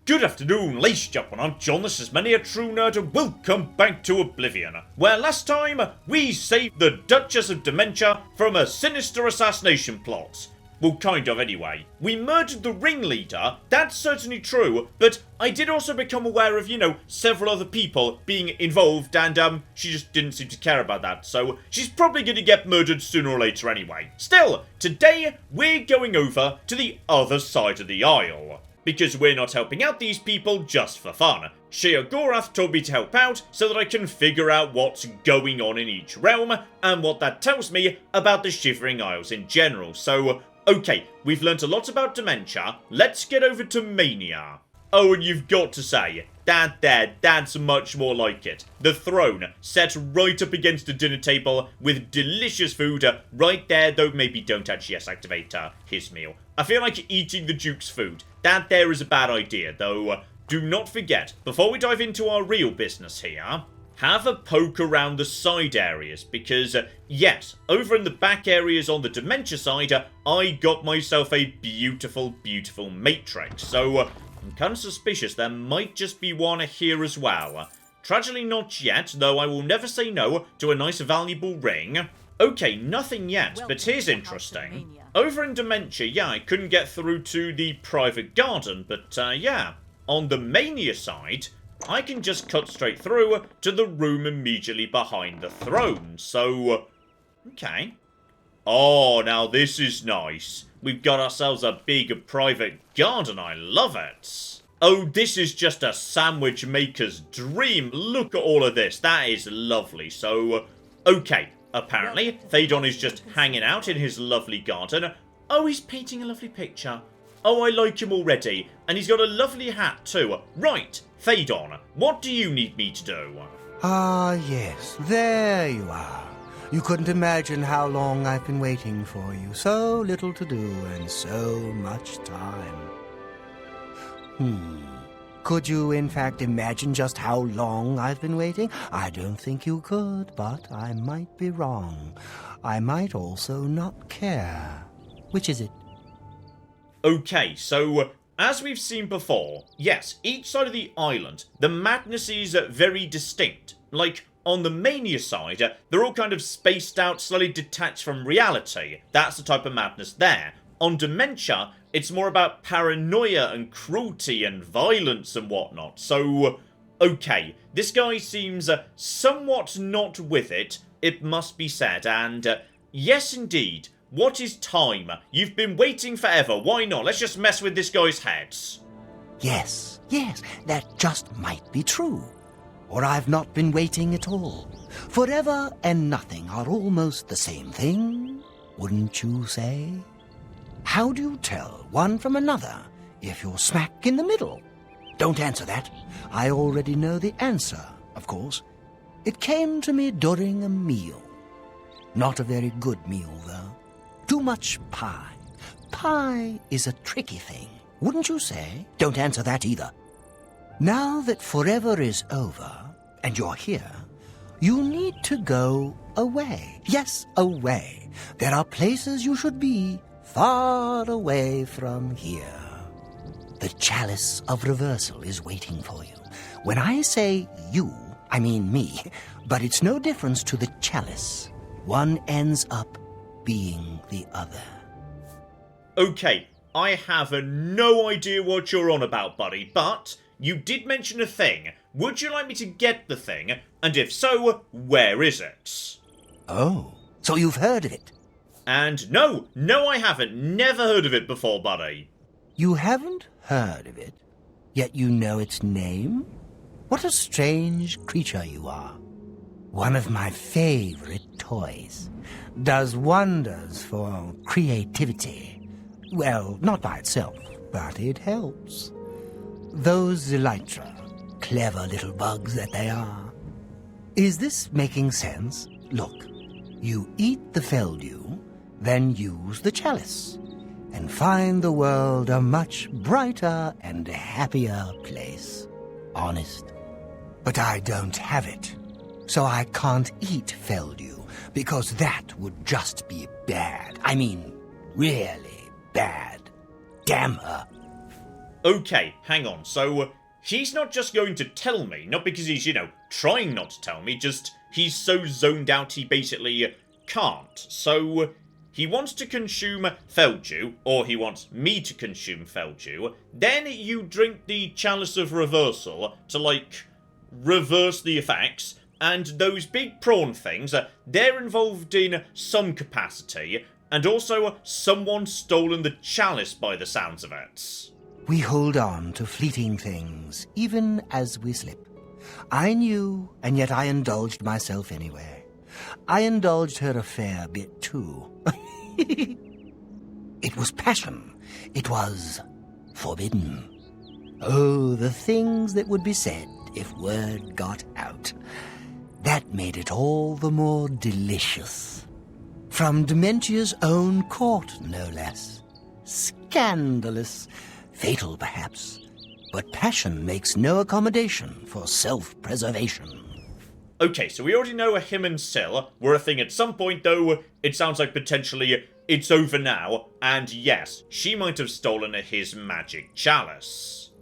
Good afternoon, ladies and gentlemen, I'm John, this is Many a True Nerd, and welcome back to Oblivion, where last time we saved the Duchess of Dementia from a sinister assassination plot. Well, kind of anyway. We murdered the ringleader, that's certainly true, but I did also become aware of, several other people being involved, and she just didn't seem to care about that, so she's probably gonna get murdered sooner or later anyway. Still, today we're going over to the other side of the Isle. Because we're not helping out these people just for fun. Sheogorath told me to help out so that I can figure out what's going on in each realm and what that tells me about the Shivering Isles in general. So, okay, we've learnt a lot about dementia, let's get over to mania. Oh, and you've got to say, that's much more like it. The throne, set right up against the dinner table with delicious food right there, though maybe don't actually activate his meal. I feel like eating the Duke's food. That there is a bad idea, though. Do not forget, before we dive into our real business here, have a poke around the side areas, because, yes, over in the back areas on the dementia side, I got myself a beautiful, beautiful matrix, so I'm kind of suspicious there might just be one here as well. Tragically not yet, though I will never say no to a nice valuable ring. Okay, nothing yet, but here's interesting. Over in Dementia, yeah, I couldn't get through to the private garden, but yeah, on the Mania side, I can just cut straight through to the room immediately behind the throne, so okay. Oh, now this is nice. We've got ourselves a big private garden, I love it. Oh, this is just a sandwich maker's dream. Look at all of this, that is lovely. So, okay, apparently Phaedon is just hanging out in his lovely garden. Oh, he's painting a lovely picture. Oh, I like him already. And he's got a lovely hat too. Right, Phaedon, what do you need me to do? Ah, yes, there you are. You couldn't imagine how long I've been waiting for you. So little to do and so much time. Could you, in fact, imagine just how long I've been waiting? I don't think you could, but I might be wrong. I might also not care. Which is it? Okay, so as we've seen before, yes, each side of the island, the madness is very distinct. Like, on the Mania side, they're all kind of spaced out, slightly detached from reality. That's the type of madness there. On Dementia, it's more about paranoia and cruelty and violence and whatnot. So, okay, this guy seems somewhat not with it, it must be said. And yes, indeed, what is time? You've been waiting forever, why not? Let's just mess with this guy's heads. Yes, that just might be true. Or I've not been waiting at all. Forever and nothing are almost the same thing, wouldn't you say? How do you tell one from another if you're smack in the middle? Don't answer that. I already know the answer, of course. It came to me during a meal. Not a very good meal, though. Too much pie. Pie is a tricky thing, wouldn't you say? Don't answer that either. Now that forever is over, and you're here, you need to go away. Yes, away. There are places you should be, far away from here. The chalice of reversal is waiting for you. When I say you, I mean me, but it's no difference to the chalice. One ends up being the other. Okay, I have no idea what you're on about, buddy, but you did mention a thing. Would you like me to get the thing? And if so, where is it? Oh, so you've heard of it? And no, I haven't. Never heard of it before, buddy. You haven't heard of it, yet you know its name? What a strange creature you are. One of my favorite toys. Does wonders for creativity. Well, not by itself, but it helps. Those elytra, clever little bugs that they are. Is this making sense? Look, you eat the Feldew, then use the chalice, and find the world a much brighter and happier place. Honest. But I don't have it, so I can't eat Feldew, because that would just be bad. I mean, really bad. Damn her. Okay, hang on, so he's not just going to tell me, not because he's, trying not to tell me, just he's so zoned out he basically can't. So he wants to consume Feldew, or he wants me to consume Feldew, then you drink the Chalice of Reversal to, reverse the effects, and those big prawn things, they're involved in some capacity, and also someone's stolen the chalice by the sounds of it. We hold on to fleeting things, even as we slip. I knew, and yet I indulged myself anyway. I indulged her a fair bit, too. It was passion. It was forbidden. Oh, the things that would be said if word got out. That made it all the more delicious. From Dementia's own court, no less. Scandalous. Fatal, perhaps. But passion makes no accommodation for self-preservation. Okay, so we already know him and Syl were a thing at some point, though it sounds like potentially it's over now, and yes, she might have stolen his magic chalice.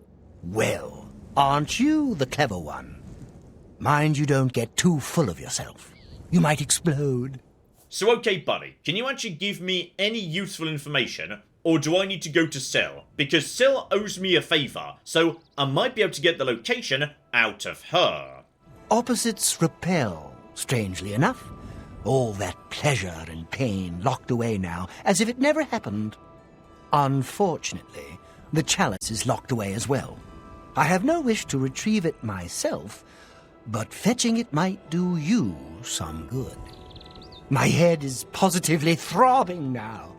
Well, aren't you the clever one? Mind you don't get too full of yourself. You might explode. So okay, buddy, can you actually give me any useful information, or do I need to go to Syl? Because Syl owes me a favour, so I might be able to get the location out of her. Opposites repel, strangely enough. All that pleasure and pain locked away now, as if it never happened. Unfortunately, the chalice is locked away as well. I have no wish to retrieve it myself, but fetching it might do you some good. My head is positively throbbing now.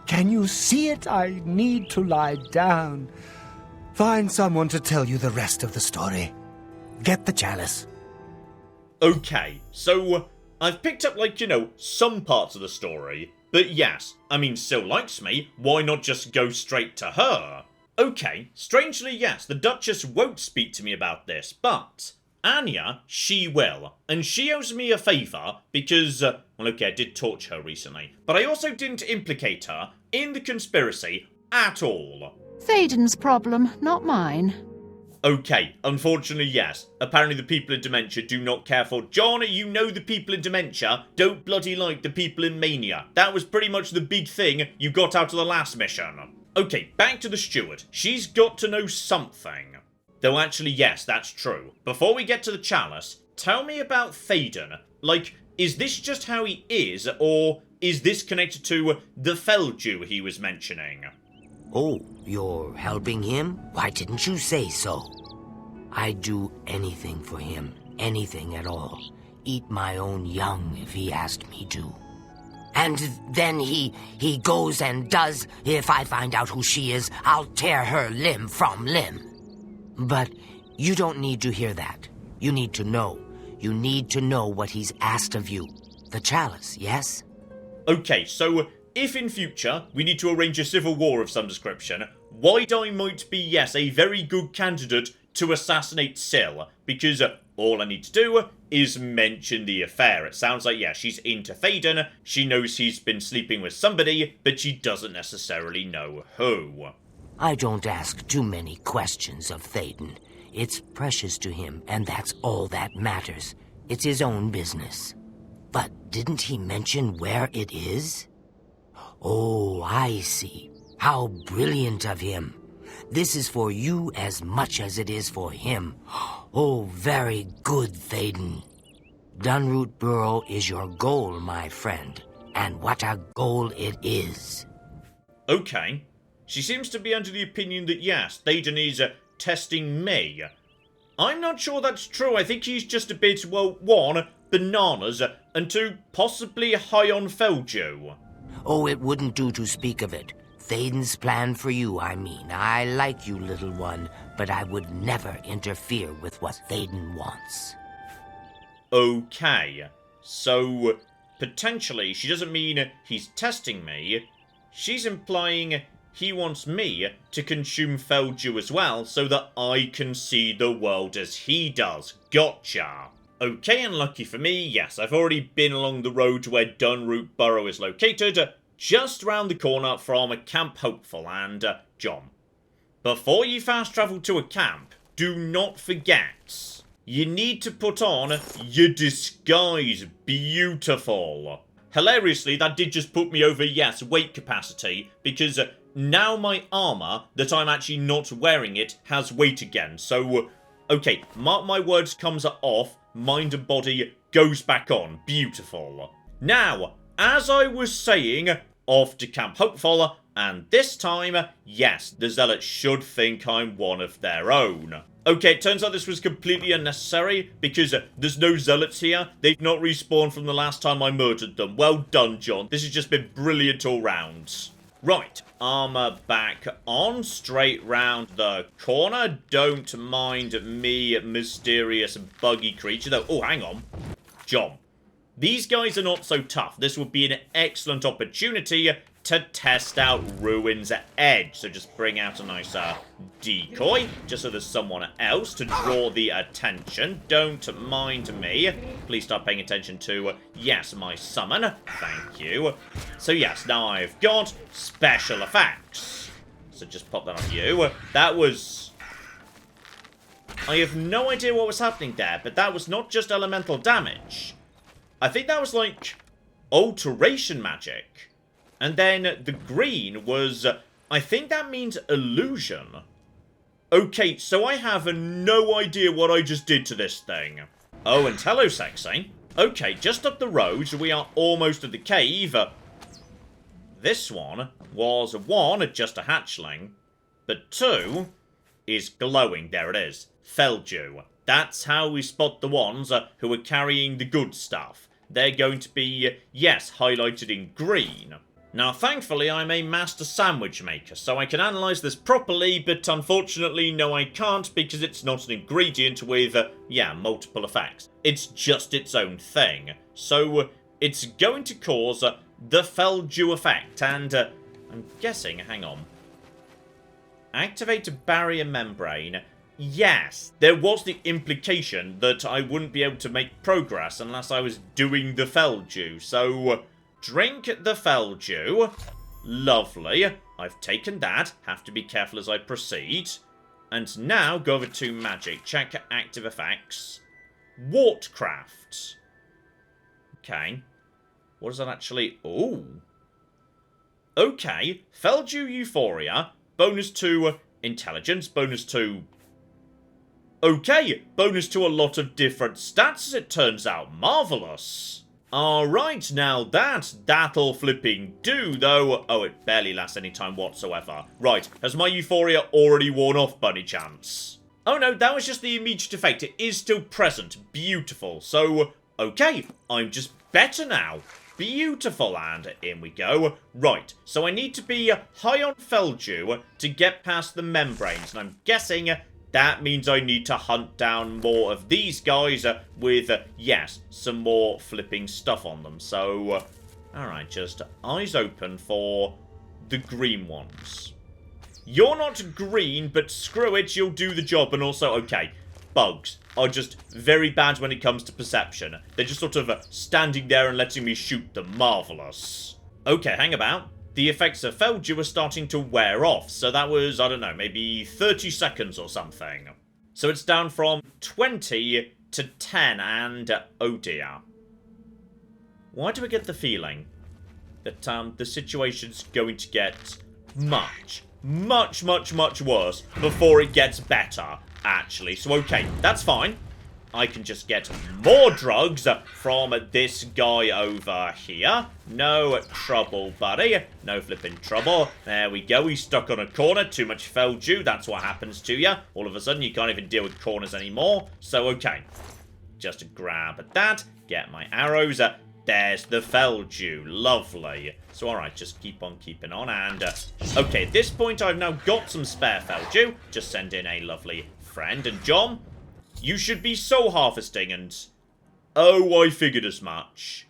Can you see it? I need to lie down. Find someone to tell you the rest of the story. Get the chalice. Okay, so I've picked up, some parts of the story. But yes, I mean, Syl likes me, why not just go straight to her? Okay, strangely, yes, the Duchess won't speak to me about this, but Anya, she will. And she owes me a favour because, I did torture her recently. But I also didn't implicate her in the conspiracy at all. Thaden's problem, not mine. Okay, unfortunately, yes. Apparently the people in Dementia do not care for... John, you know the people in Dementia don't bloody like the people in Mania. That was pretty much the big thing you got out of the last mission. Okay, back to the steward. She's got to know something. Though actually, yes, that's true. Before we get to the chalice, tell me about Thaden. Is this just how he is, or is this connected to the Feldew he was mentioning? Oh, you're helping him? Why didn't you say so? I'd do anything for him, anything at all. Eat my own young if he asked me to. And then he goes and does. If I find out who she is, I'll tear her limb from limb. But you don't need to hear that. You need to know. You need to know what he's asked of you. The chalice, yes? Okay, so if in future we need to arrange a civil war of some description, Wide Eye might be, yes, a very good candidate to assassinate Syl, because all I need to do is mention the affair. It sounds like, yeah, she's into Thaden, she knows he's been sleeping with somebody, but she doesn't necessarily know who. I don't ask too many questions of Thaden. It's precious to him, and that's all that matters. It's his own business. But didn't he mention where it is? Oh, I see. How brilliant of him. This is for you as much as it is for him. Oh, very good, Thaden. Dunroot Burrow is your goal, my friend. And what a goal it is. Okay. She seems to be under the opinion that, yes, Thaden is testing me. I'm not sure that's true. I think he's just a bit, well, one, bananas, and two, possibly high on Feldew. Oh, it wouldn't do to speak of it. Thaden's plan for you, I mean. I like you, little one, but I would never interfere with what Thaden wants. Okay. So, potentially, she doesn't mean he's testing me. She's implying he wants me to consume Feldew as well, so that I can see the world as he does. Gotcha. Okay, and lucky for me, yes, I've already been along the road where Dunroot Burrow is located, just round the corner from Camp Hopeful and John. before you fast travel to a camp, do not forget, you need to put on your disguise. Beautiful. Hilariously, that did just put me over, yes, weight capacity, because now my armor, that I'm actually not wearing it, has weight again. So, okay, mark my words, comes off, mind and body goes back on. Beautiful. Now, as I was saying, off to Camp Hopeful, and this time, yes, the Zealots should think I'm one of their own. Okay, it turns out this was completely unnecessary, because there's no Zealots here. They've not respawned from the last time I murdered them. Well done, John. This has just been brilliant all round. Right, armor back on, straight round the corner. Don't mind me, mysterious buggy creature, though. Oh, hang on. John, these guys are not so tough. This would be an excellent opportunity to test out Ruin's Edge. So just bring out a nice decoy, just so there's someone else to draw the attention. Don't mind me. Please start paying attention to, yes, my summon. Thank you. So yes, now I've got special effects. So just pop that on you. That was... I have no idea what was happening there, but that was not just elemental damage. I think that was like alteration magic. And then the green was, I think that means illusion. Okay, so I have no idea what I just did to this thing. Oh, and hello, sexy. Okay, just up the road, we are almost at the cave. This one was, one, just a hatchling, but two is glowing. There it is. Feldew. That's how we spot the ones who are carrying the good stuff. They're going to be, yes, highlighted in green. Now, thankfully, I'm a master sandwich maker, so I can analyse this properly, but unfortunately, no, I can't, because it's not an ingredient with, yeah, multiple effects. It's just its own thing. So, it's going to cause the Feldew effect, and I'm guessing, hang on. Activate a barrier membrane. Yes, there was the implication that I wouldn't be able to make progress unless I was doing the Feldew, so... Drink the Feldew. Lovely. I've taken that. Have to be careful as I proceed. And now go over to magic. Check active effects. Wartcraft. Okay. What is that actually? Ooh. Okay. Feldew Euphoria. Bonus to intelligence. Bonus to... Okay. Bonus to a lot of different stats as it turns out. Marvellous. Alright, now that'll flipping do, though. Oh, it barely lasts any time whatsoever. Right, has my euphoria already worn off, bunny chance? Oh no, that was just the immediate effect. It is still present. Beautiful. So, okay, I'm just better now. Beautiful, and in we go. Right, so I need to be high on Feldew to get past the membranes, and I'm guessing... that means I need to hunt down more of these guys with, yes, some more flipping stuff on them. So, alright, just eyes open for the green ones. You're not green, but screw it, you'll do the job. And also, okay, bugs are just very bad when it comes to perception. They're just sort of standing there and letting me shoot them. Marvellous. Okay, hang about. The effects of Feldew are starting to wear off, so that was, I don't know, maybe 30 seconds or something. So it's down from 20 to 10, and oh dear. Why do I get the feeling that the situation's going to get much worse before it gets better, actually. So okay, that's fine. I can just get more drugs from this guy over here. No trouble, buddy. No flipping trouble. There we go. He's stuck on a corner. Too much Feldew. That's what happens to you. All of a sudden, you can't even deal with corners anymore. So, okay. Just grab that. Get my arrows. There's the Feldew. Lovely. So, alright, just keep on keeping on. And, okay, at this point, I've now got some spare Feldew. Just send in a lovely friend. And John... you should be soul harvesting, and... oh, I figured as much.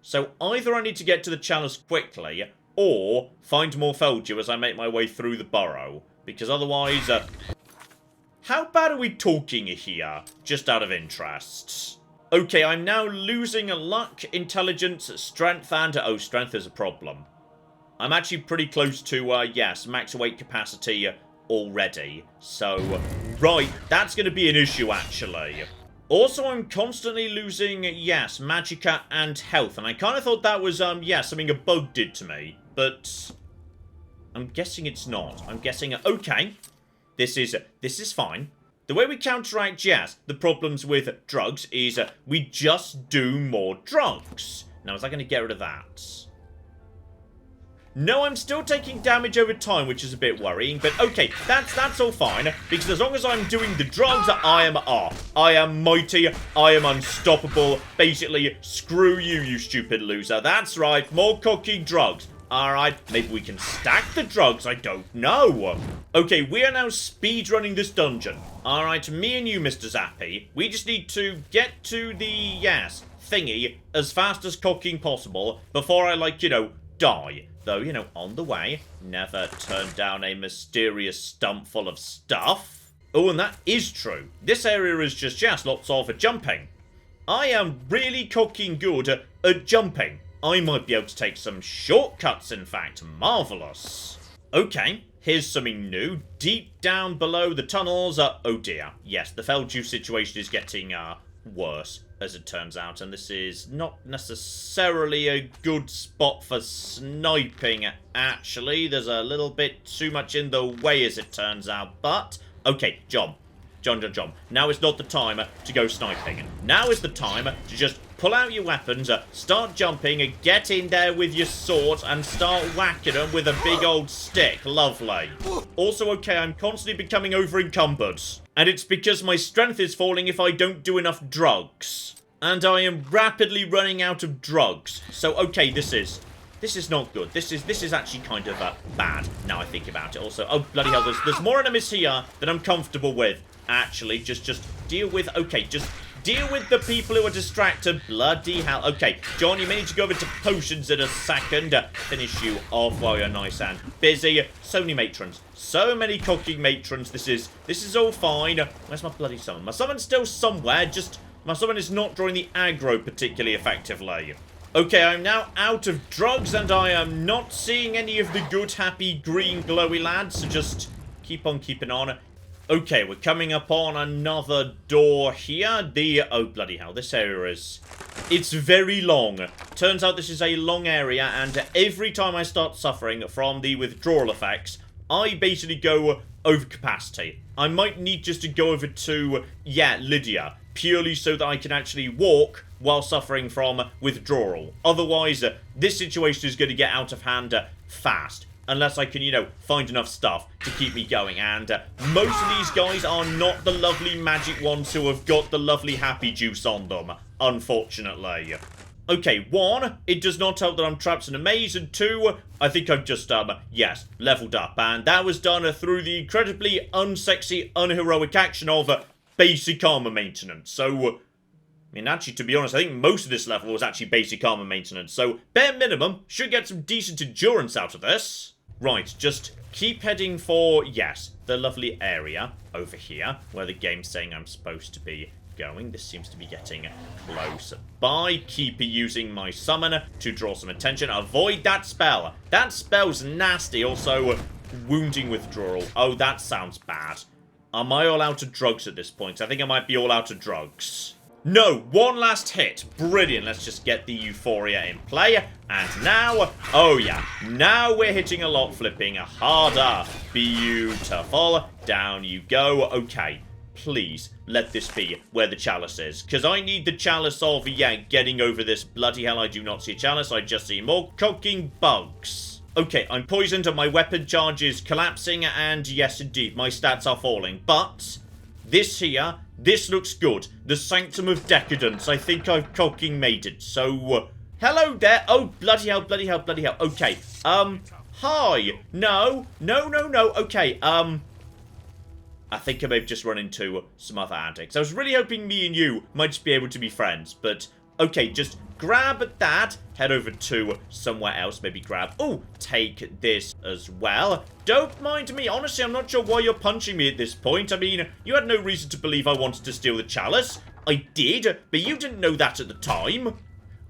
So either I need to get to the chalice quickly, or find more Feldew as I make my way through the burrow. Because otherwise, how bad are we talking here? Just out of interest. Okay, I'm now losing luck, intelligence, strength, and... oh, strength is a problem. I'm actually pretty close to, yes, max weight capacity already. So, right, that's going to be an issue, actually. Also, I'm constantly losing, yes, magicka and health. And I kind of thought that was, yeah, something a bug did to me. But I'm guessing it's not. I'm guessing, okay, this is fine. The way we counteract, yes, the problems with drugs is we just do more drugs. Now, is that going to get rid of that? No, I'm still taking damage over time, which is a bit worrying. But okay, that's all fine. Because as long as I'm doing the drugs, I am mighty. I am unstoppable. Basically, screw you, you stupid loser. That's right, more cooking drugs. Alright, maybe we can stack the drugs, I don't know. Okay, we are now speedrunning this dungeon. Alright, me and you, Mr. Zappy, we just need to get to the, yes, thingy as fast as cooking possible before I, like, you know, die. Though, you know, on the way, never turn down a mysterious stump full of stuff. Oh, and that is true. This area is just, yes, lots of jumping. I am really cooking good at jumping. I might be able to take some shortcuts, in fact. Marvellous. Okay, here's something new. Deep down below the tunnels, oh dear. Yes, the fell juice situation is getting, worse, as it turns out. And this is not necessarily a good spot for sniping, actually. There's a little bit too much in the way, as it turns out. But, okay, John. Now is not the time to go sniping. Now is the time to just pull out your weapons, start jumping, get in there with your sword, and start whacking them with a big old stick. Lovely. Also, okay, I'm constantly becoming over-encumbered. And it's because my strength is falling if I don't do enough drugs. And I am rapidly running out of drugs. So, okay, this is not good. This is actually kind of bad, now I think about it. Also, oh, bloody hell, there's more enemies here than I'm comfortable with. Actually, just deal with, okay, just deal with the people who are distracted. Bloody hell. Okay, John, you may need to go over to potions in a second. Finish you off while you're nice and busy. So many matrons. So many cooking matrons. This is all fine. Where's my bloody summon? My summon's still somewhere, just my summon is not drawing the aggro particularly effectively. Okay, I'm now out of drugs, and I am not seeing any of the good, happy, green, glowy lads, so just keep on keeping on. Okay, we're coming up on another door here. Oh, bloody hell, this area it's very long. Turns out this is a long area, and every time I start suffering from the withdrawal effects, I basically go over capacity. I might need just to go over to, yeah, Lydia, purely so that I can actually walk while suffering from withdrawal. Otherwise, this situation is going to get out of hand fast. Unless I can, you know, find enough stuff to keep me going. And most of these guys are not the lovely magic ones who have got the lovely happy juice on them, unfortunately. Okay, 1, it does not help that I'm trapped in a maze. And 2, I think I've just, yes, leveled up. And that was done through the incredibly unsexy, unheroic action of basic armor maintenance. So, I mean, actually, to be honest, I think most of this level was actually basic armor maintenance. So, bare minimum, should get some decent endurance out of this. Right, just keep heading for, yes, the lovely area over here, where the game's saying I'm supposed to be going. This seems to be getting close by. Keep using my summon to draw some attention. Avoid that spell. That spell's nasty. Also, wounding withdrawal. Oh, that sounds bad. Am I all out of drugs at this point? I think I might be all out of drugs. No, one last hit. Brilliant. Let's just get the euphoria in play. And now, oh yeah, now we're hitting a lot, flipping harder. Beautiful. Down you go. Okay, please let this be where the chalice is. Because I need the chalice of, yeah, getting over this. Bloody hell, I do not see a chalice. I just see more cooking bugs. Okay, I'm poisoned and my weapon charge is collapsing. And yes, indeed, my stats are falling. But this here, this looks good. The Sanctum of Decadence. I think I've cooking made it. So, hello there. Oh, bloody hell, bloody hell, bloody hell. Okay, hi. No. Okay, I think I may have just run into some other addicts. I was really hoping me and you might just be able to be friends. But, okay, just grab that. Head over to somewhere else. Maybe grab... Oh, take this as well. Don't mind me. Honestly, I'm not sure why you're punching me at this point. I mean, you had no reason to believe I wanted to steal the chalice. I did, but you didn't know that at the time.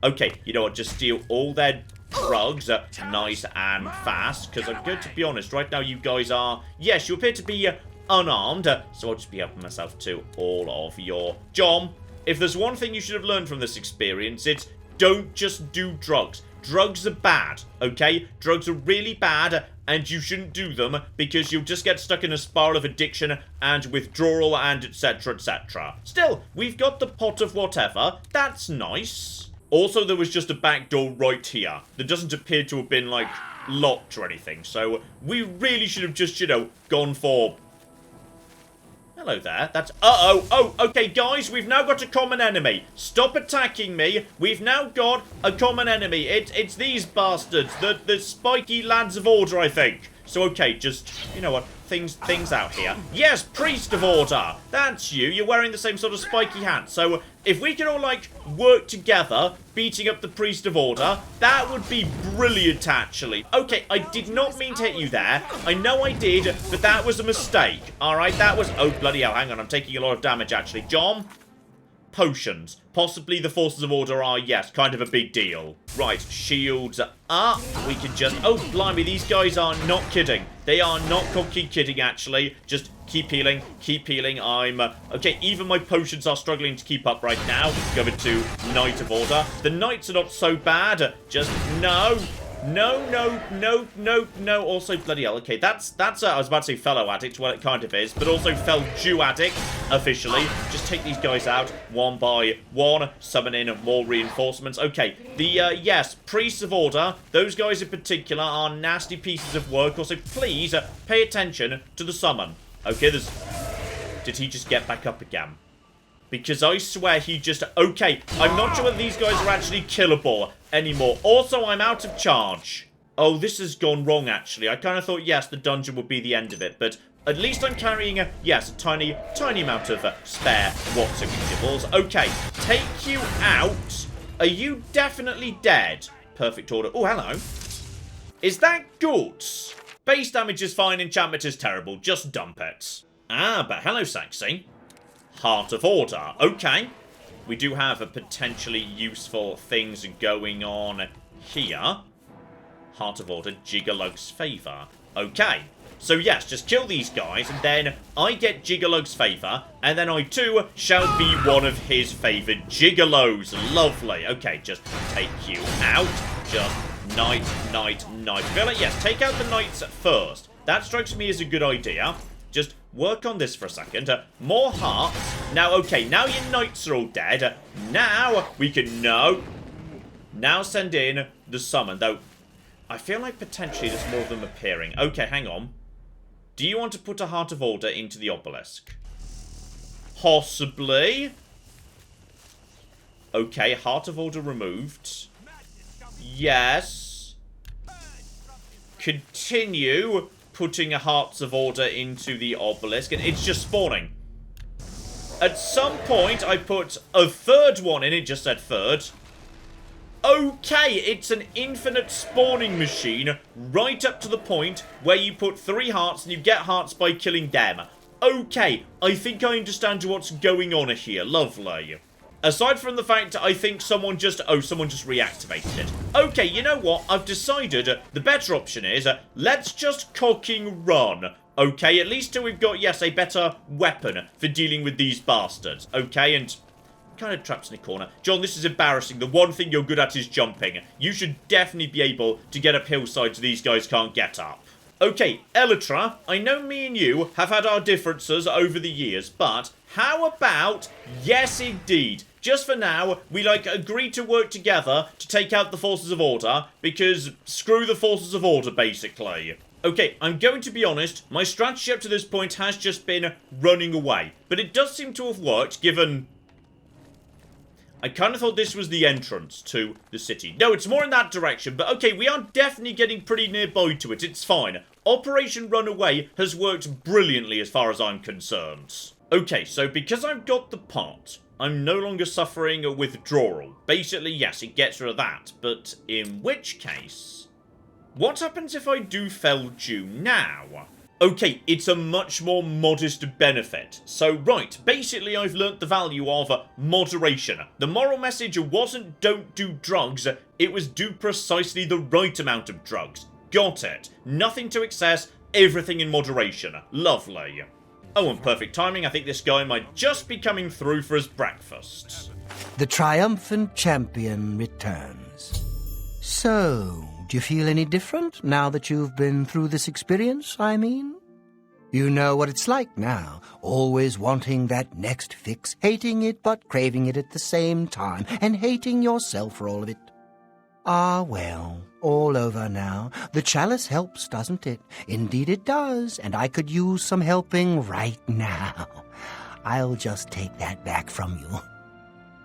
Okay, you know what? Just steal all their drugs nice and fast, because I'm going to be honest, right now you guys are, yes, you appear to be unarmed, so I'll just be helping myself to all of your... John, if there's one thing you should have learned from this experience, it's don't just do drugs. Drugs are bad, okay? Drugs are really bad, and you shouldn't do them because you'll just get stuck in a spiral of addiction and withdrawal and etc, etc. Still, we've got the pot of whatever. That's nice. Also, there was just a back door right here that doesn't appear to have been, like, locked or anything. So, we really should have just, you know, gone for... Hello there. That's... Uh-oh. Oh, okay, guys, we've now got a common enemy. Stop attacking me. We've now got a common enemy. It's these bastards. The spiky lads of order, I think. So, okay, just... You know what? Things out here. Yes, priest of order. That's you. You're wearing the same sort of spiky hat. So, if we can all, like, work together, beating up the priest of order, that would be brilliant, actually. Okay, I did not mean to hit you there. I know I did, but that was a mistake. Alright, that was... Oh, bloody hell, hang on. I'm taking a lot of damage, actually. John? Potions. Possibly the forces of order are, yes, kind of a big deal. Right, shields up. We can just... Oh, blimey, these guys are not kidding. They are not cocky kidding, actually. Just keep healing, keep healing. I'm... okay, even my potions are struggling to keep up right now. Going to Knight of Order. The Knights are not so bad. Just... No. No, no, no, no, no. Also, bloody hell. Okay, that's I was about to say fellow addict. Well, it kind of is. But also fellow Jew addict, officially. Just take these guys out one by one. Summon in more reinforcements. Okay, the, yes, priests of order. Those guys in particular are nasty pieces of work. Also, please pay attention to the summon. Okay, there's... Did he just get back up again? Because I swear he just... Okay, I'm not sure whether these guys are actually killable anymore. Also, I'm out of charge. Oh, this has gone wrong, actually. I kind of thought, yes, the dungeon would be the end of it. But at least I'm carrying, yes, a tiny amount of spare what's-it-gibles. Okay, take you out. Are you definitely dead? Perfect order. Oh, hello. Is that good? Base damage is fine, enchantment is terrible. Just dump it. Ah, but hello, Saxy. Heart of Order. Okay. We do have a potentially useful things going on here. Heart of Order, Jiggalug's favour. Okay. So yes, just kill these guys, and then I get Jiggalug's favour, and then I too shall be one of his favoured Jiggalos. Lovely. Okay, just take you out. Just knight. I feel like, yes, take out the knights first. That strikes me as a good idea. Just work on this for a second. More hearts. Now, okay, now your knights are all dead. Now we can... No. Now send in the summon. Though, I feel like potentially there's more of them appearing. Okay, hang on. Do you want to put a Heart of Order into the obelisk? Possibly. Okay, Heart of Order removed. Yes. Continue putting a Hearts of Order into the obelisk, and it's just spawning. At some point, I put a third one in. It just said third. Okay, it's an infinite spawning machine right up to the point where you put 3 hearts and you get hearts by killing them. Okay, I think I understand what's going on here. Lovely. Aside from the fact I think someone just reactivated it. Okay, you know what? I've decided the better option is let's just cocking run. Okay, at least till we've got, yes, a better weapon for dealing with these bastards. Okay, and kind of trapped in a corner. John, this is embarrassing. The one thing you're good at is jumping. You should definitely be able to get up hillsides these guys can't get up. Okay, Elytra, I know me and you have had our differences over the years, but how about, yes indeed, just for now, we, like, agree to work together to take out the Forces of Order, because screw the Forces of Order, basically. Okay, I'm going to be honest, my strategy up to this point has just been running away, but it does seem to have worked, given... I kind of thought this was the entrance to the city. No, it's more in that direction, but okay, we are definitely getting pretty nearby to it, it's fine. Operation Runaway has worked brilliantly as far as I'm concerned. Okay, so because I've got the pot, I'm no longer suffering a withdrawal. Basically, yes, it gets rid of that, but in which case... What happens if I do fell Jew now? Okay, it's a much more modest benefit. So, right, basically I've learnt the value of moderation. The moral message wasn't don't do drugs, it was do precisely the right amount of drugs. Got it. Nothing to excess, everything in moderation. Lovely. Oh, and perfect timing, I think this guy might just be coming through for his breakfast. The triumphant champion returns. So, do you feel any different now that you've been through this experience, I mean? You know what it's like now, always wanting that next fix, hating it but craving it at the same time, and hating yourself for all of it. Ah, well, all over now. The chalice helps, doesn't it? Indeed it does, and I could use some helping right now. I'll just take that back from you.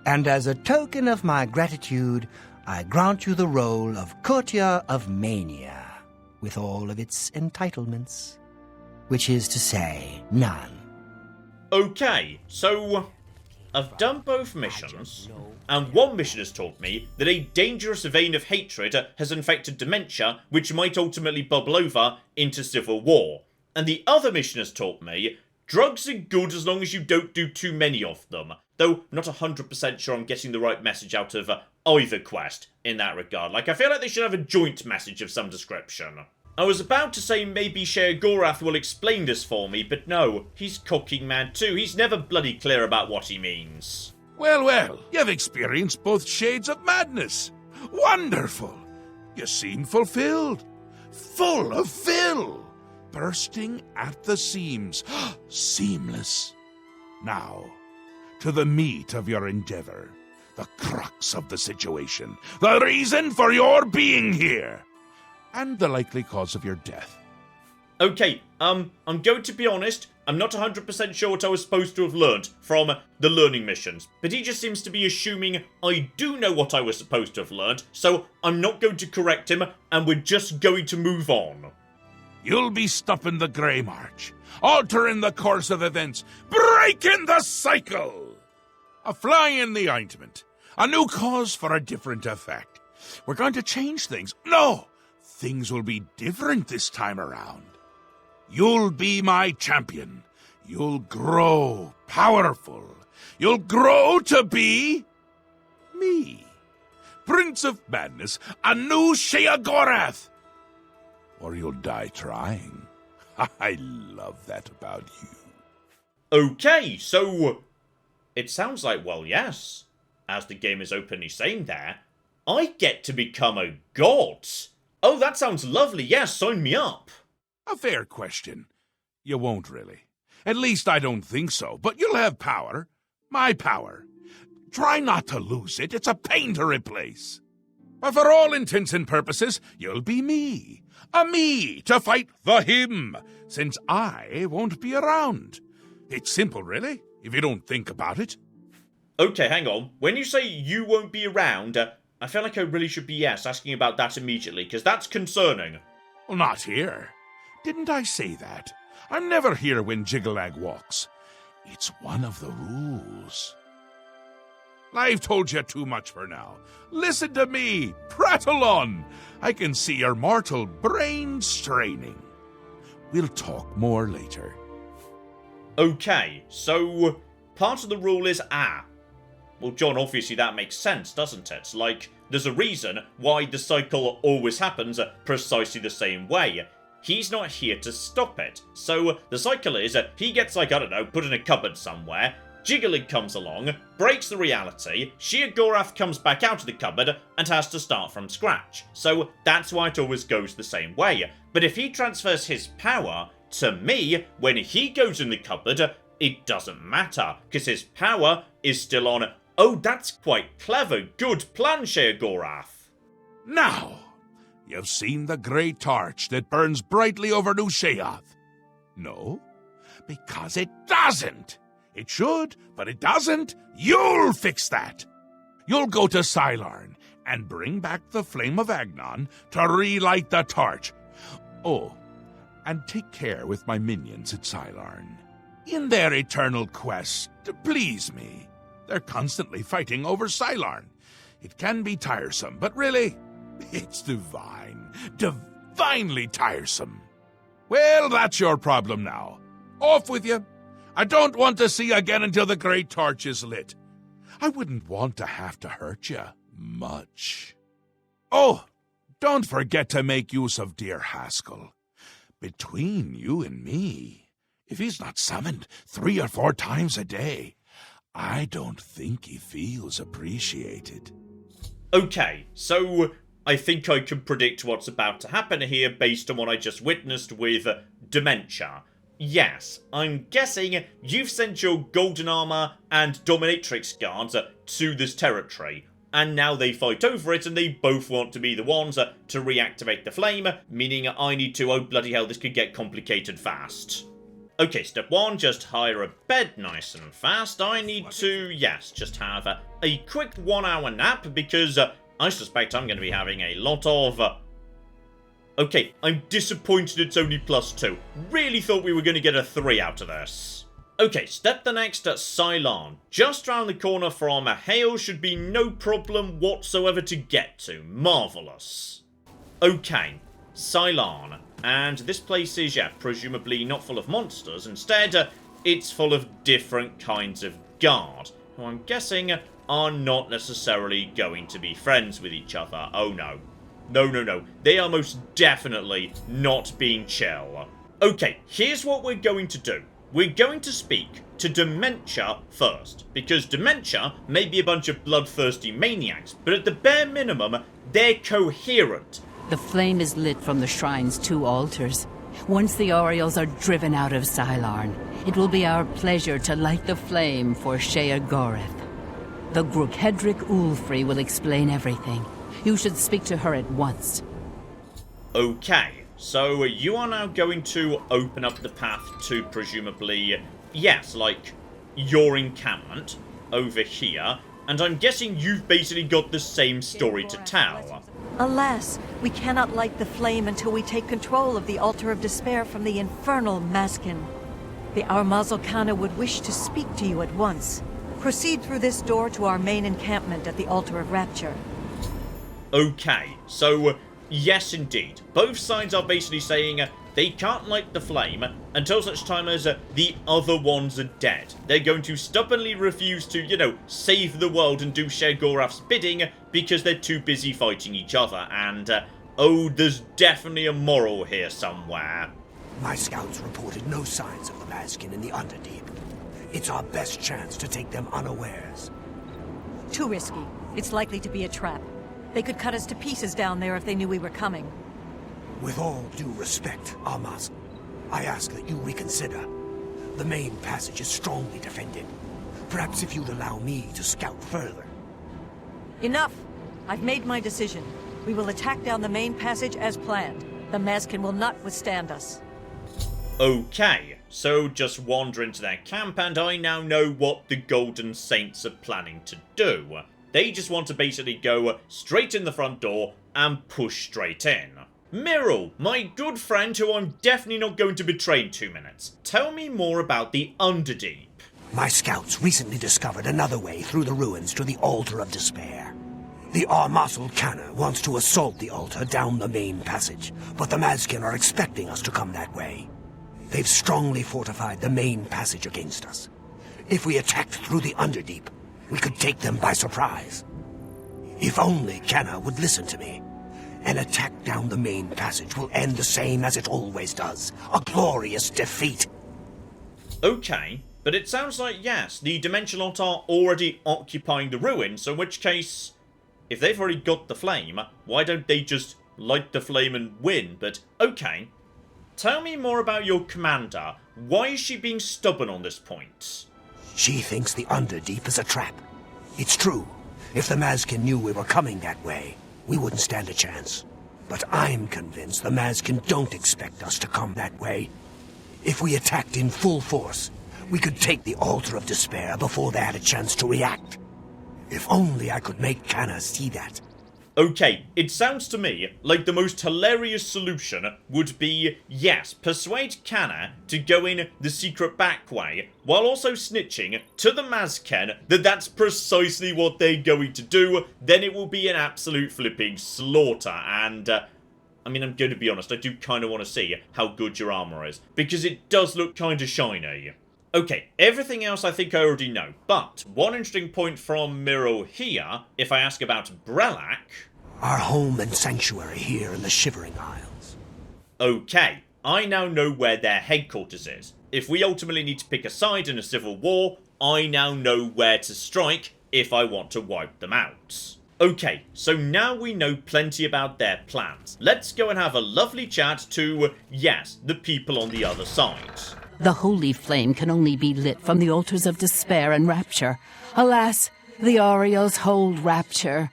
And as a token of my gratitude, I grant you the role of Courtier of Mania, with all of its entitlements. Which is to say, none. Okay, so I've done both missions, and one mission has taught me that a dangerous vein of hatred has infected dementia, which might ultimately bubble over into civil war. And the other mission has taught me drugs are good as long as you don't do too many of them, though I'm not 100% sure I'm getting the right message out of either quest in that regard. Like, I feel like they should have a joint message of some description. I was about to say maybe Sheogorath will explain this for me, but no, he's cooking mad too. He's never bloody clear about what he means. Well, you've experienced both shades of madness. Wonderful! You seem fulfilled. Full of fill. Bursting at the seams. Seamless. Now, to the meat of your endeavor. The crux of the situation. The reason for your being here. And the likely cause of your death. Okay, I'm going to be honest, I'm not 100% sure what I was supposed to have learnt from the learning missions, but he just seems to be assuming I do know what I was supposed to have learnt, so I'm not going to correct him, and we're just going to move on. You'll be stopping the Grey March, altering the course of events, breaking the cycle! A fly in the ointment, a new cause for a different effect. We're going to change things. No! Things will be different this time around. You'll be my champion. You'll grow powerful. You'll grow to be me. Prince of Madness, a new Sheogorath. Or you'll die trying. I love that about you. Okay, so it sounds like, well, yes, as the game is openly saying there, I get to become a god. Oh, that sounds lovely. Yes, sign me up. A fair question. You won't really. At least I don't think so. But you'll have power. My power. Try not to lose it. It's a pain to replace. But for all intents and purposes, you'll be me. A me to fight the him, since I won't be around. It's simple, really, if you don't think about it. Okay, hang on. When you say you won't be around, I feel like I really should be, asking about that immediately, because that's concerning. Well, not here. Didn't I say that? I'm never here when Jiggalag walks. It's one of the rules. I've told you too much for now. Listen to me. Prattle on. I can see your mortal brain straining. We'll talk more later. Okay, so part of the rule is Well, John, obviously that makes sense, doesn't it? Like, there's a reason why the cycle always happens precisely the same way. He's not here to stop it. So the cycle is, he gets, like, I don't know, put in a cupboard somewhere, Jiggalig comes along, breaks the reality, Sheogorath comes back out of the cupboard and has to start from scratch. So that's why it always goes the same way. But if he transfers his power to me, when he goes in the cupboard, it doesn't matter, because his power is still on. Oh, that's quite clever. Good plan, Sheogorath. Now, you've seen the grey torch that burns brightly over New Sheoth. No, because it doesn't. It should, but it doesn't. You'll fix that. You'll go to Cylorn and bring back the Flame of Agnon to relight the torch. Oh, and take care with my minions at Cylorn. In their eternal quest to please me, they're constantly fighting over Cylorn. It can be tiresome, but really, it's divine. Divinely tiresome. Well, that's your problem now. Off with you. I don't want to see you again until the great torch is lit. I wouldn't want to have to hurt you much. Oh, don't forget to make use of dear Haskell. Between you and me, if he's not summoned 3 or 4 times a day, I don't think he feels appreciated. Okay, so I think I can predict what's about to happen here based on what I just witnessed with dementia. Yes, I'm guessing you've sent your golden armor and dominatrix guards to this territory, and now they fight over it and they both want to be the ones to reactivate the flame, meaning I need to, oh bloody hell, this could get complicated fast. Okay, step 1, just hire a bed nice and fast. I need to, yes, just have a quick 1-hour nap because I suspect I'm going to be having a lot of... Okay, I'm disappointed it's only +2. Really thought we were going to get a 3 out of this. Okay, step the next at Cylon. Just round the corner from Hale should be no problem whatsoever to get to. Marvellous. Okay, Cylon. And this place is, yeah, presumably not full of monsters. Instead, it's full of different kinds of guard, who I'm guessing are not necessarily going to be friends with each other. Oh no. No. They are most definitely not being chill. Okay, here's what we're going to do. We're going to speak to Dementia first, because Dementia may be a bunch of bloodthirsty maniacs, but at the bare minimum, they're coherent. The flame is lit from the shrine's 2 altars. Once the Orioles are driven out of Cylon, it will be our pleasure to light the flame for Shea Goreth. The Grukhedric Ulfri will explain everything. You should speak to her at once. Okay, so you are now going to open up the path to presumably, yes, like your encampment over here, and I'm guessing you've basically got the same story to tell. Alas, we cannot light the flame until we take control of the Altar of Despair from the infernal Maskin. The Armazel Kana would wish to speak to you at once. Proceed through this door to our main encampment at the Altar of Rapture. Okay, so yes indeed. Both sides are basically saying they can't light the flame until such time as the other ones are dead. They're going to stubbornly refuse to, save the world and do Shegorath's bidding because they're too busy fighting each other. And, oh, there's definitely a moral here somewhere. My scouts reported no signs of the Maskin in the Underdeep. It's our best chance to take them unawares. Too risky. It's likely to be a trap. They could cut us to pieces down there if they knew we were coming. With all due respect, Armas, I ask that you reconsider. The main passage is strongly defended. Perhaps if you'd allow me to scout further. Enough! I've made my decision. We will attack down the main passage as planned. The Maskin will not withstand us. Okay, so just wander into their camp and I now know what the Golden Saints are planning to do. They just want to basically go straight in the front door and push straight in. Myrrel, my good friend who I'm definitely not going to betray in 2 minutes, tell me more about the Underdeep. My scouts recently discovered another way through the ruins to the Altar of Despair. The Armazel Kana wants to assault the altar down the main passage, but the Maskin are expecting us to come that way. They've strongly fortified the main passage against us. If we attacked through the Underdeep, we could take them by surprise. If only Kana would listen to me. An attack down the main passage will end the same as it always does. A glorious defeat. Okay, but it sounds like, yes, the Dimensional Lot are already occupying the ruins, so in which case, if they've already got the flame, why don't they just light the flame and win? But, okay. Tell me more about your commander. Why is she being stubborn on this point? She thinks the Underdeep is a trap. It's true. If the Maskin knew we were coming that way, we wouldn't stand a chance. But I'm convinced the Maskin don't expect us to come that way. If we attacked in full force, we could take the Altar of Despair before they had a chance to react. If only I could make Kana see that. Okay, it sounds to me like the most hilarious solution would be, yes, persuade Kana to go in the secret back way, while also snitching to the Mazken that that's precisely what they're going to do. Then it will be an absolute flipping slaughter, and, I mean, I'm going to be honest, I do kind of want to see how good your armor is, because it does look kind of shiny. Okay, everything else I think I already know, but one interesting point from Miro here, if I ask about Brelak... Our home and sanctuary here in the Shivering Isles. Okay, I now know where their headquarters is. If we ultimately need to pick a side in a civil war, I now know where to strike if I want to wipe them out. Okay, so now we know plenty about their plans. Let's go and have a lovely chat to, yes, the people on the other side. The holy flame can only be lit from the altars of despair and rapture. Alas, the Aureals hold rapture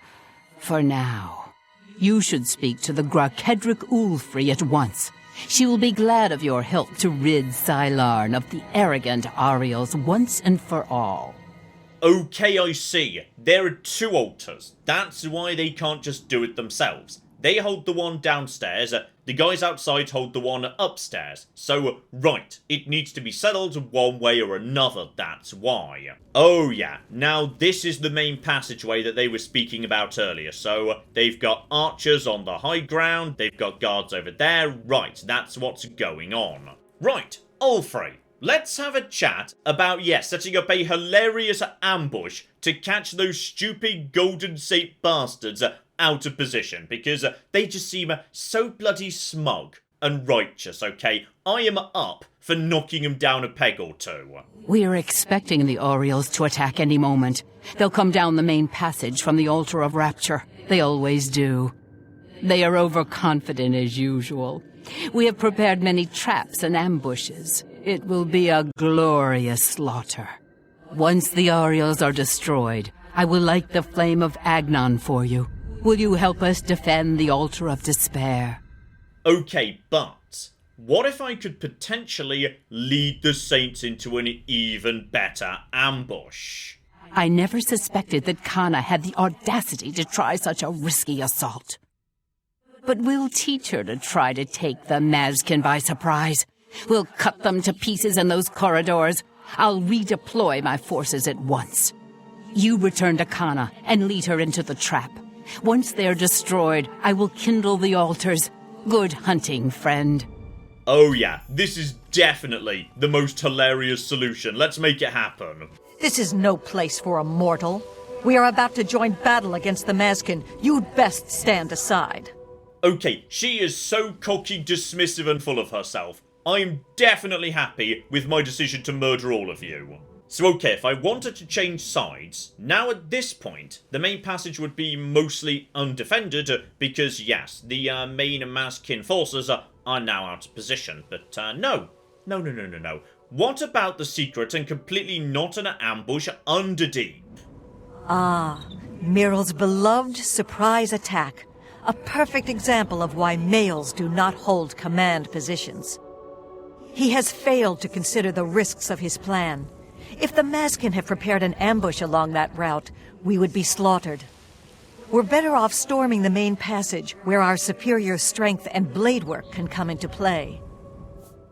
for now. You should speak to the Grakedric Ulfri at once. She will be glad of your help to rid Sylarn of the arrogant Aureals once and for all. Okay, I see. There are 2 altars. That's why they can't just do it themselves. They hold the one downstairs, the guys outside hold the one upstairs. So, right, it needs to be settled one way or another, that's why. Oh yeah, now this is the main passageway that they were speaking about earlier. So, they've got archers on the high ground, they've got guards over there, right, that's what's going on. Right, Ulfri, let's have a chat about, yes, setting up a hilarious ambush to catch those stupid golden sape bastards out of position, because they just seem so bloody smug and righteous, okay? I am up for knocking them down a peg or 2. We are expecting the Aureals to attack any moment. They'll come down the main passage from the Altar of Rapture. They always do. They are overconfident as usual. We have prepared many traps and ambushes. It will be a glorious slaughter. Once the Aureals are destroyed, I will light the flame of Agnon for you. Will you help us defend the Altar of Despair? Okay, but what if I could potentially lead the Saints into an even better ambush? I never suspected that Kana had the audacity to try such a risky assault. But we'll teach her to try to take the Mazkin by surprise. We'll cut them to pieces in those corridors. I'll redeploy my forces at once. You return to Kana and lead her into the trap. Once they're destroyed, I will kindle the altars. Good hunting, friend. Oh yeah, this is definitely the most hilarious solution. Let's make it happen. This is no place for a mortal. We are about to join battle against the Mazkin. You'd best stand aside. Okay, she is so cocky, dismissive and full of herself. I'm definitely happy with my decision to murder all of you. So okay, if I wanted to change sides, now at this point, the main passage would be mostly undefended, because yes, the main Mazkin forces are now out of position. But no. What about the secret and completely not an ambush Underdeep? Ah, Miral's beloved surprise attack. A perfect example of why males do not hold command positions. He has failed to consider the risks of his plan. If the Mazkin had prepared an ambush along that route, we would be slaughtered. We're better off storming the main passage, where our superior strength and blade work can come into play.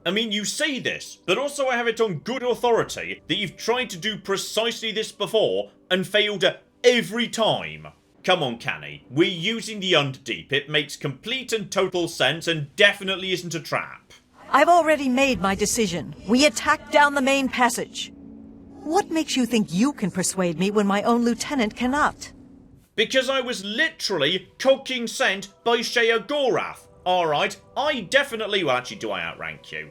I mean, you say this, but also I have it on good authority that you've tried to do precisely this before and failed every time. Come on, Canny. We're using the Underdeep. It makes complete and total sense and definitely isn't a trap. I've already made my decision. We attack down the main passage. What makes you think you can persuade me when my own lieutenant cannot? Because I was literally cocking sent by Sheogorath. Alright, I definitely... Well, actually, do I outrank you?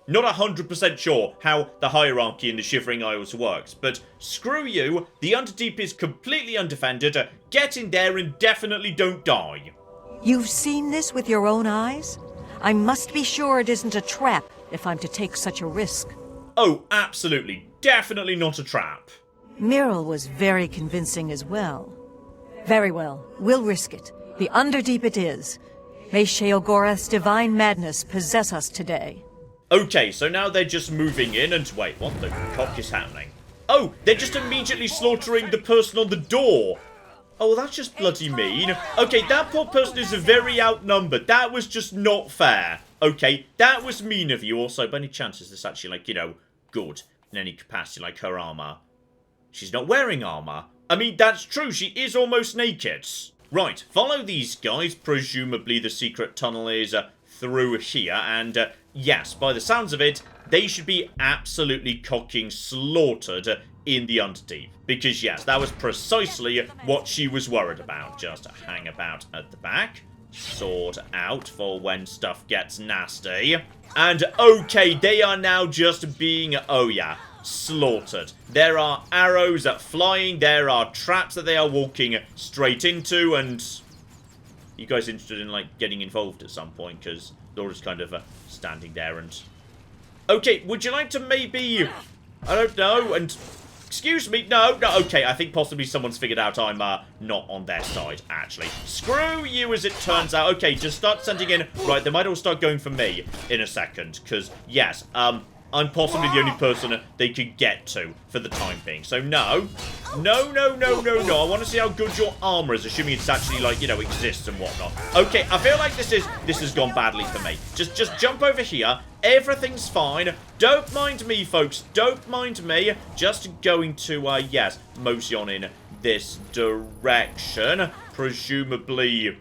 Not 100% sure how the hierarchy in the Shivering Isles works, but screw you, the Underdeep is completely undefended, get in there and definitely don't die. You've seen this with your own eyes? I must be sure it isn't a trap if I'm to take such a risk. Oh, absolutely. Definitely not a trap. Miral was very convincing as well. Very well. We'll risk it. The Underdeep it is. May Sheogorath's divine madness possess us today. Okay, so now they're just moving in and... Wait, what the cock is happening? Oh, they're just immediately slaughtering the person on the door. Oh, that's just bloody mean. Okay, that poor person is very outnumbered. That was just not fair. Okay, that was mean of you. Also, by any chance is this actually, like, you know, good in any capacity, like her armor? She's not wearing armor. I mean, that's true. She is almost naked. Right, follow these guys. Presumably the secret tunnel is through here. And yes, by the sounds of it, they should be absolutely cocking slaughtered in the Underdeep. Because yes, that was precisely what she was worried about. Just hang about at the back. Sort out for when stuff gets nasty. And okay, they are now just being, oh yeah, slaughtered. There are arrows flying, there are traps that they are walking straight into, and you guys interested in, like, getting involved at some point? Because Laura's kind of standing there and... Okay, would you like to maybe... I don't know, and... Excuse me, no, okay, I think possibly someone's figured out I'm not on their side, actually. Screw you, as it turns out. Okay, just start sending in... Right, they might all start going for me in a second, because, yes, I'm possibly the only person they could get to for the time being. So, no. No. I want to see how good your armor is, assuming it's actually, like, you know, exists and whatnot. Okay, I feel like this has gone badly for me. Just jump over here. Everything's fine. Don't mind me, folks. Don't mind me. Just going to, yes, mosey on in this direction. Presumably...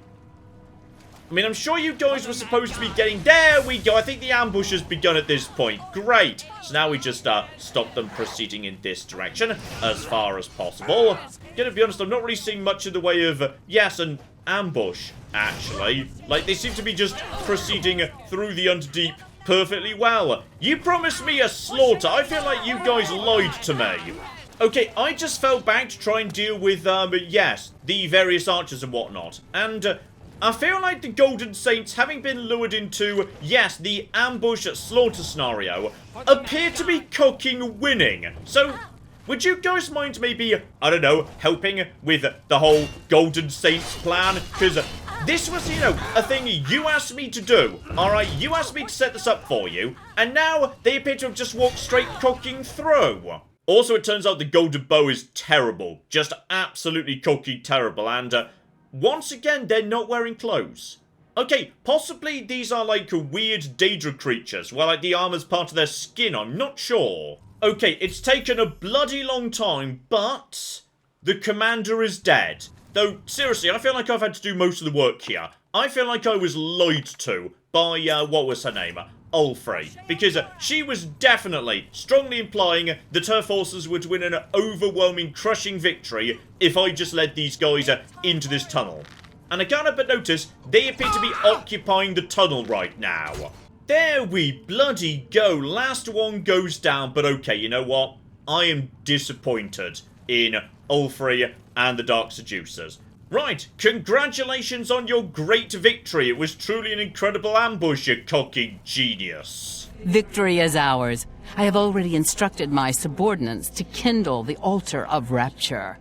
I mean, I'm sure you guys were supposed to be getting... There we go. I think the ambush has begun at this point. Great. So now we just stop them proceeding in this direction as far as possible. Gonna be honest, I'm not really seeing much in the way of, yes, an ambush, actually. Like, they seem to be just proceeding through the Underdeep perfectly well. You promised me a slaughter. I feel like you guys lied to me. Okay, I just fell back to try and deal with, yes, the various archers and whatnot. And, I feel like the Golden Saints, having been lured into, yes, the ambush slaughter scenario, appear to be cocking winning. So, would you guys mind maybe, I don't know, helping with the whole Golden Saints plan? Because this was, you know, a thing you asked me to do. Alright, you asked me to set this up for you, and now they appear to have just walked straight cocking through. Also, it turns out the Golden Bow is terrible. Just absolutely cocking terrible, and, once again, they're not wearing clothes. Okay, possibly these are like weird Daedra creatures, where like the armor's part of their skin, I'm not sure. Okay, it's taken a bloody long time, but the commander is dead. Though, seriously, I feel like I've had to do most of the work here. I feel like I was lied to by, what was her name? Ulfrey, because she was definitely strongly implying that her forces would win an overwhelming, crushing victory if I just led these guys into this tunnel. And I can't help but notice they appear to be occupying the tunnel right now. There we bloody go. Last one goes down, but okay, you know what? I am disappointed in Ulfrey and the Dark Seducers. Right, congratulations on your great victory. It was truly an incredible ambush, you cocking genius. Victory is ours. I have already instructed my subordinates to kindle the altar of rapture.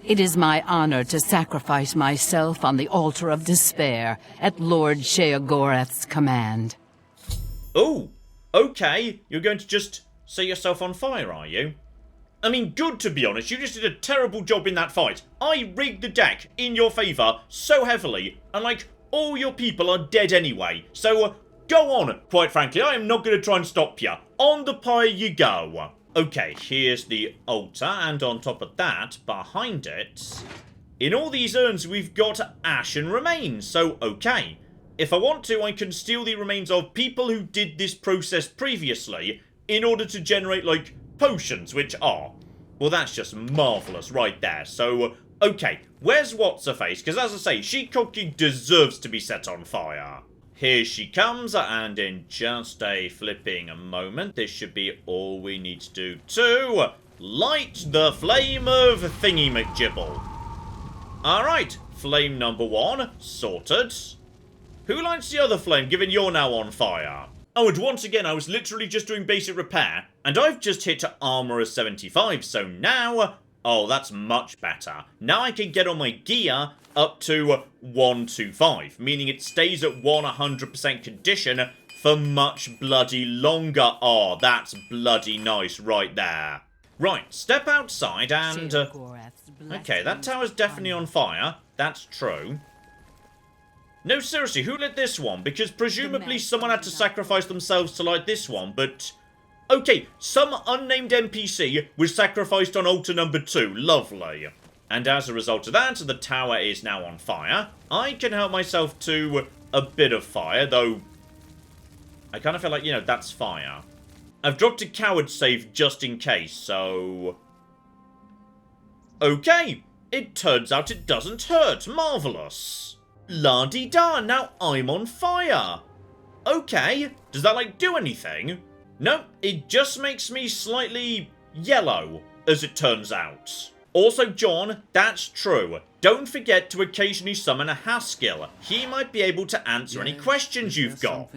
It is my honor to sacrifice myself on the altar of despair at Lord Sheogorath's command. Oh, okay. You're going to just set yourself on fire, are you? I mean, good to be honest, you just did a terrible job in that fight. I rigged the deck in your favour so heavily, and like, all your people are dead anyway. So, go on, quite frankly, I am not going to try and stop you. On the pyre you go. Okay, here's the altar, and on top of that, behind it, in all these urns we've got ashen remains, so okay. If I want to, I can steal the remains of people who did this process previously, in order to generate, like, potions, which are... Well, that's just marvellous right there. So, okay, where's What's-Her-Face? Because as I say, she cooking deserves to be set on fire. Here she comes, and in just a flipping moment, this should be all we need to do to light the flame of Thingy-McGibble. Alright, flame number 1, sorted. Who lights the other flame, given you're now on fire? Oh, and once again, I was literally just doing basic repair, and I've just hit armor of 75, so now... Oh, that's much better. Now I can get on my gear up to 125, meaning it stays at 100% condition for much bloody longer. Oh, that's bloody nice right there. Right, step outside and... okay, that tower's definitely on fire. That's true. No, seriously, who lit this one? Because presumably someone had to sacrifice themselves to light this one, but... okay, some unnamed NPC was sacrificed on altar number 2. Lovely. And as a result of that, the tower is now on fire. I can help myself to a bit of fire, though I kind of feel like, that's fire. I've dropped a coward save just in case, so... Okay, it turns out it doesn't hurt. Marvellous. La-di-da, now I'm on fire. Okay, does that, do anything? No, it just makes me slightly yellow, as it turns out. Also, John, that's true. Don't forget to occasionally summon a Haskell. He might be able to answer any questions you've got.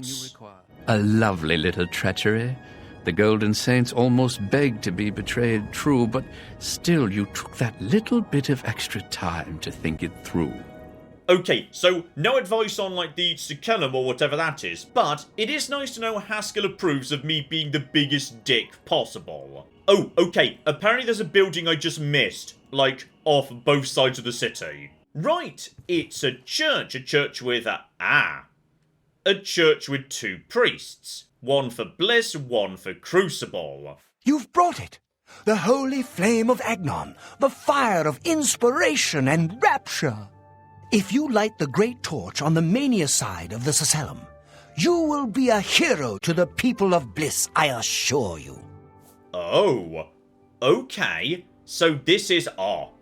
A lovely little treachery. The Golden Saints almost begged to be betrayed, true, but still you took that little bit of extra time to think it through. Okay, so no advice on, the Sucellum or whatever that is, but it is nice to know Haskell approves of me being the biggest dick possible. Oh, okay, apparently there's a building I just missed, off both sides of the city. Right, it's a church with, a church with 2 priests. One for Bliss, one for Crucible. You've brought it. The holy flame of Agnon, the fire of inspiration and rapture. If you light the great torch on the Mania side of the Sucellum, you will be a hero to the people of Bliss, I assure you. Oh, okay. So this is...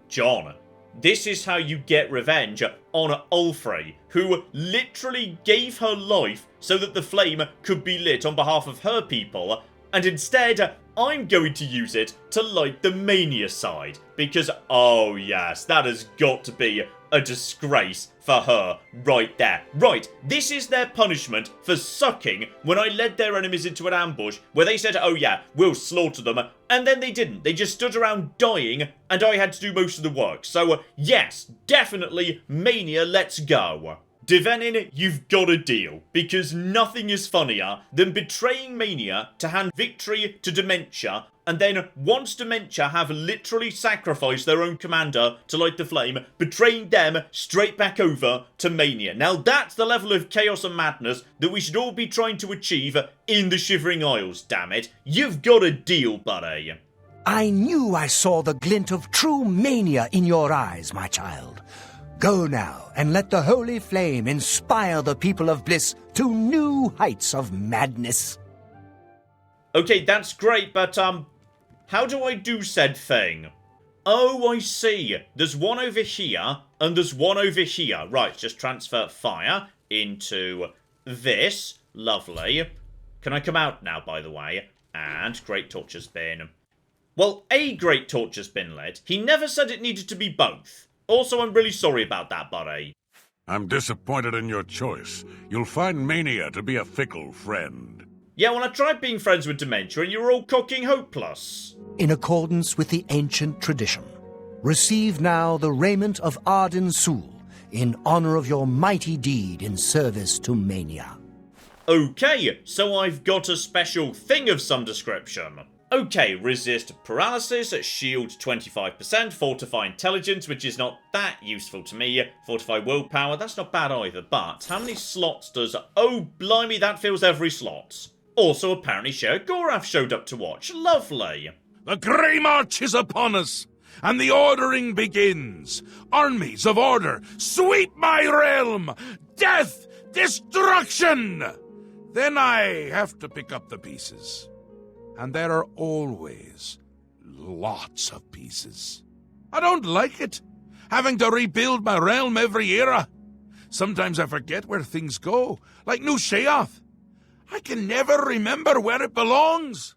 John, this is how you get revenge on Ulfrey, who literally gave her life so that the flame could be lit on behalf of her people, and instead, I'm going to use it to light the Mania side, because, oh yes, that has got to be a disgrace for her right there. Right, this is their punishment for sucking when I led their enemies into an ambush where they said, oh yeah, we'll slaughter them, and then they didn't. They just stood around dying, and I had to do most of the work. So, yes, definitely, Mania, let's go. Devenin, you've got a deal, because nothing is funnier than betraying Mania to hand victory to Dementia, and then once Dementia have literally sacrificed their own commander to light the flame, betraying them straight back over to Mania. Now that's the level of chaos and madness that we should all be trying to achieve in the Shivering Isles, damn it. You've got a deal, buddy. I knew I saw the glint of true mania in your eyes, my child. Go now and let the holy flame inspire the people of Bliss to new heights of madness. Okay, that's great, but, how do I do said thing? Oh, I see. There's one over here, and there's one over here. Right, just transfer fire into this. Lovely. Can I come out now, by the way? And great torch has been... Well, a great torch has been lit. He never said it needed to be both. Also, I'm really sorry about that, buddy. I'm disappointed in your choice. You'll find Mania to be a fickle friend. Yeah, well, I tried being friends with Dementia and you were all cocking hopeless. In accordance with the ancient tradition, receive now the raiment of Arden Sul in honor of your mighty deed in service to Mania. Okay, so I've got a special thing of some description. Okay, resist paralysis, shield 25%, fortify intelligence, which is not that useful to me, fortify willpower, that's not bad either, but how many slots does... Oh, blimey, that fills every slot. Also, apparently, Sheogorath showed up to watch. Lovely. The Grey March is upon us, and the ordering begins. Armies of order, sweep my realm! Death! Destruction! Then I have to pick up the pieces. And there are always lots of pieces. I don't like it, having to rebuild my realm every era. Sometimes I forget where things go, like New Sheoth. I can never remember where it belongs.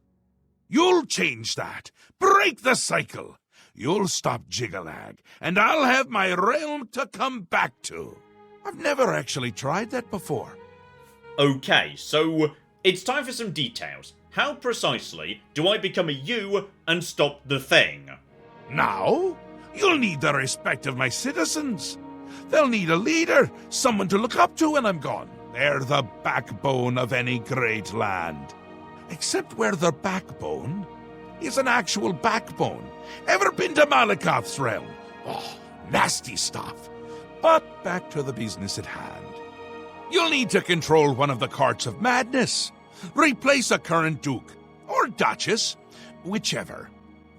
You'll change that. Break the cycle. You'll stop Jiggalag, and I'll have my realm to come back to. I've never actually tried that before. Okay, so it's time for some details. How precisely do I become a you and stop the thing? Now? You'll need the respect of my citizens. They'll need a leader, someone to look up to when I'm gone. They're the backbone of any great land. Except where their backbone is an actual backbone. Ever been to Malakoth's realm? Oh, nasty stuff. But back to the business at hand. You'll need to control one of the courts of madness. Replace a current duke, or duchess, whichever.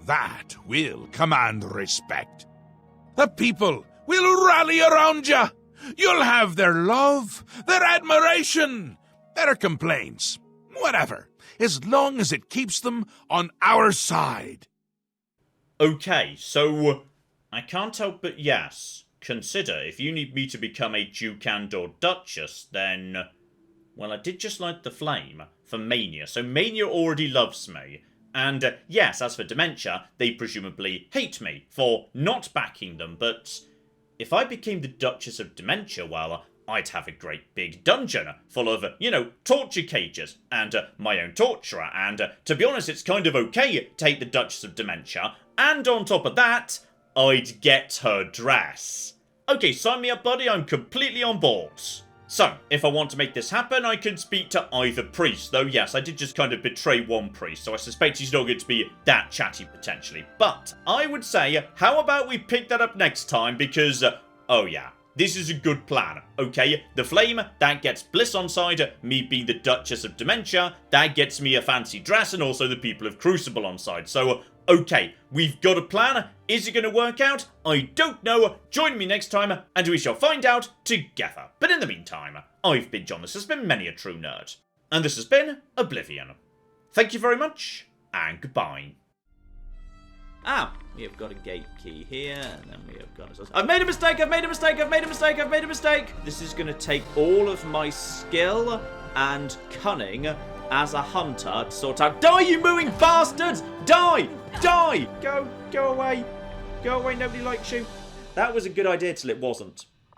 That will command respect. The people will rally around you. You'll have their love, their admiration, their complaints, whatever, as long as it keeps them on our side. Okay, so I can't help but yes, consider if you need me to become a Duke and or Duchess, then, well, I did just light the flame for Mania, so Mania already loves me. And yes, as for Dementia, they presumably hate me for not backing them, but if I became the Duchess of Dementia, well, I'd have a great big dungeon full of, torture cages, and my own torturer, and to be honest, it's kind of okay to take the Duchess of Dementia, and on top of that, I'd get her dress. Okay, sign me up, buddy, I'm completely on board. So, if I want to make this happen, I can speak to either priest, though yes, I did just kind of betray one priest, so I suspect he's not going to be that chatty potentially. But, I would say, how about we pick that up next time, because, oh yeah, this is a good plan, okay? The flame, that gets Bliss on side, me being the Duchess of Dementia, that gets me a fancy dress, and also the people of Crucible on side, so okay, we've got a plan. Is it going to work out? I don't know. Join me next time, and we shall find out together. But in the meantime, I've been John, this has been Many a True Nerd, and this has been Oblivion. Thank you very much, and goodbye. We have got a gate key here, and then we have got... I've made a mistake, I've made a mistake, I've made a mistake, I've made a mistake! This is going to take all of my skill and cunning as a hunter to sort out... Die, you mooing bastards! Die! Die! Go away. Go away, nobody likes you. That was a good idea till it wasn't.